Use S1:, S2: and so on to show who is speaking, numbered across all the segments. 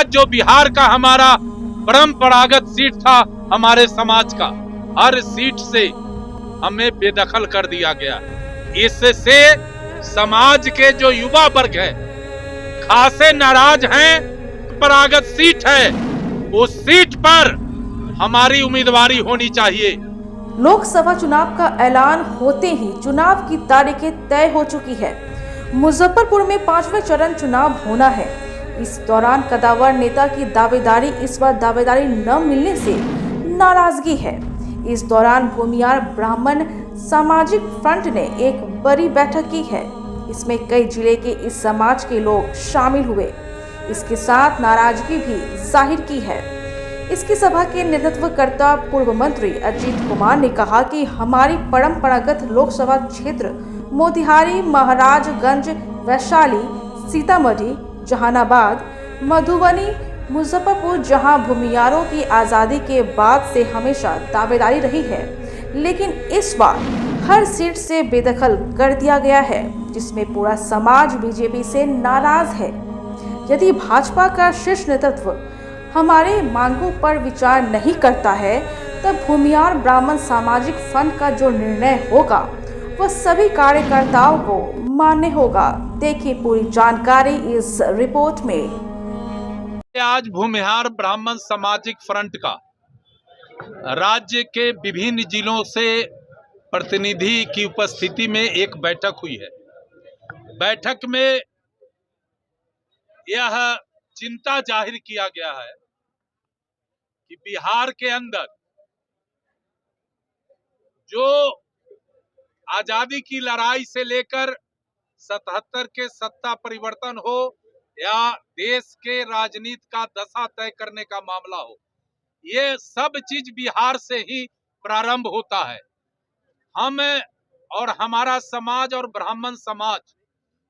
S1: आज जो बिहार का हमारा परंपरागत सीट था हमारे समाज का, हर सीट से हमें बेदखल कर दिया गया। इससे समाज के जो युवा वर्ग है खासे नाराज हैं। परंपरागत सीट है, उस सीट पर हमारी उम्मीदवारी होनी चाहिए।
S2: लोकसभा चुनाव का ऐलान होते ही चुनाव की तारीखें तय हो चुकी है। मुजफ्फरपुर में 5वें चरण चुनाव होना है। इस दौरान कद्दावर नेता की दावेदारी इस बार दावेदारी न मिलने से नाराजगी है। इस दौरान भूमियार ब्राह्मण सामाजिक फ्रंट ने एक बड़ी बैठक की है। इसमें कई जिले के इस समाज के लोग शामिल हुए। इसके साथ नाराजगी भी जाहिर की है। इसकी सभा के नेतृत्वकर्ता पूर्व मंत्री अजीत कुमार ने कहा कि हमारी परंपरागत लोकसभा क्षेत्र मोतिहारी, महाराजगंज, वैशाली, सीतामढ़ी, जहानाबाद, मधुबनी, मुजफ्फरपुर जहां भूमियारों की आज़ादी के बाद से हमेशा दावेदारी रही है, लेकिन इस बार हर सीट से बेदखल कर दिया गया है, जिसमें पूरा समाज बीजेपी से नाराज है। यदि भाजपा का शीर्ष नेतृत्व हमारे मांगों पर विचार नहीं करता है, तब भूमियार ब्राह्मण सामाजिक फ्रंट का जो निर्णय होगा वह सभी कार्यकर्ताओं को मान्य होगा। देखिए पूरी जानकारी इस रिपोर्ट में।
S1: आज भूमिहार ब्राह्मण सामाजिक फ्रंट का राज्य के विभिन्न जिलों से प्रतिनिधि की उपस्थिति में एक बैठक हुई है। बैठक में यह चिंता जाहिर किया गया है कि बिहार के अंदर जो आजादी की लड़ाई से लेकर 77 के सत्ता परिवर्तन हो या देश के राजनीति का दशा तय करने का मामला हो, ये सब चीज बिहार से ही प्रारंभ होता है। हम और हमारा समाज और ब्राह्मण समाज,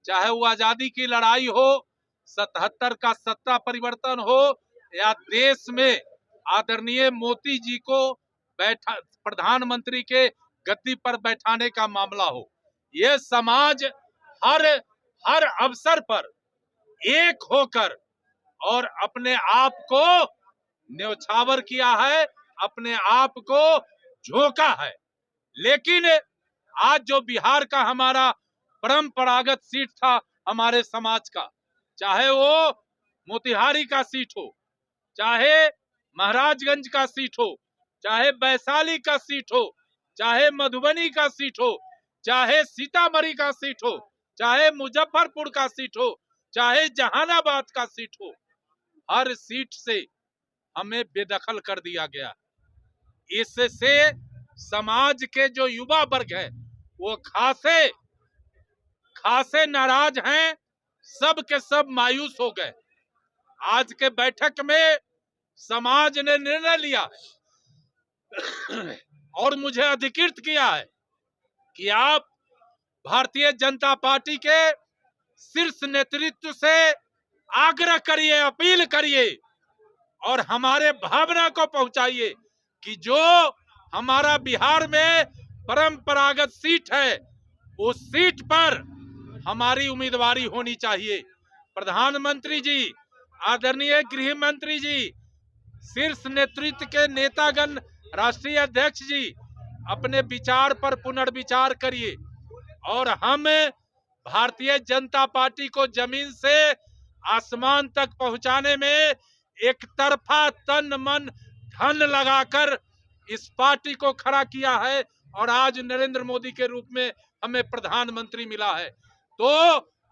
S1: चाहे वो आजादी की लड़ाई हो, 77 का सत्ता परिवर्तन हो या देश में आदरणीय मोदी जी को प्रधानमंत्री के गद्दी पर बैठाने का मामला हो, ये समाज हर अवसर पर एक होकर और अपने आप को न्यौछावर किया है, अपने आप को झोंका है। लेकिन आज जो बिहार का हमारा परंपरागत सीट था हमारे समाज का, चाहे वो मोतिहारी का सीट हो, चाहे महाराजगंज का सीट हो, चाहे वैशाली का सीट हो, चाहे मधुबनी का सीट हो, चाहे सीतामढ़ी का सीट हो, चाहे मुजफ्फरपुर का सीट हो, चाहे जहानाबाद का सीट हो, हर सीट से हमें बेदखल कर दिया गया। इससे समाज के जो युवा वर्ग है वो खासे नाराज हैं। सब के सब मायूस हो गए। आज के बैठक में समाज ने निर्णय लिया है और मुझे अधिकृत किया है कि आप भारतीय जनता पार्टी के शीर्ष नेतृत्व से आग्रह करिए, अपील करिए और हमारे भावना को पहुंचाइए कि जो हमारा बिहार में परंपरागत सीट है, उस सीट पर हमारी उम्मीदवारी होनी चाहिए। प्रधानमंत्री जी, आदरणीय गृह मंत्री जी, शीर्ष नेतृत्व के नेतागण, राष्ट्रीय अध्यक्ष जी, अपने विचार पर पुनर्विचार करिए और हम भारतीय जनता पार्टी को जमीन से आसमान तक पहुंचाने में एक तरफा तन मन धन लगाकर इस पार्टी को खड़ा किया है और आज नरेंद्र मोदी के रूप में हमें प्रधानमंत्री मिला है। तो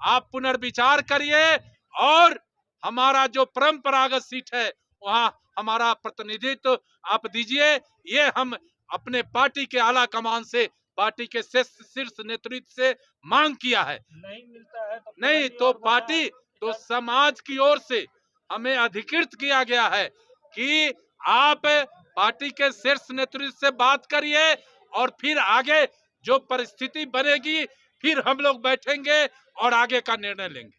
S1: आप पुनर्विचार करिए और हमारा जो परंपरागत सीट है वहां हमारा प्रतिनिधित्व आप दीजिए। ये हम अपने पार्टी के आला कमान से, पार्टी के शीर्ष नेतृत्व से मांग किया है। नहीं मिलता है तो पार्टी तो समाज की ओर से हमें अधिकृत किया गया है कि आप पार्टी के शीर्ष नेतृत्व से बात करिए और फिर आगे जो परिस्थिति बनेगी फिर हम लोग बैठेंगे और आगे का निर्णय लेंगे।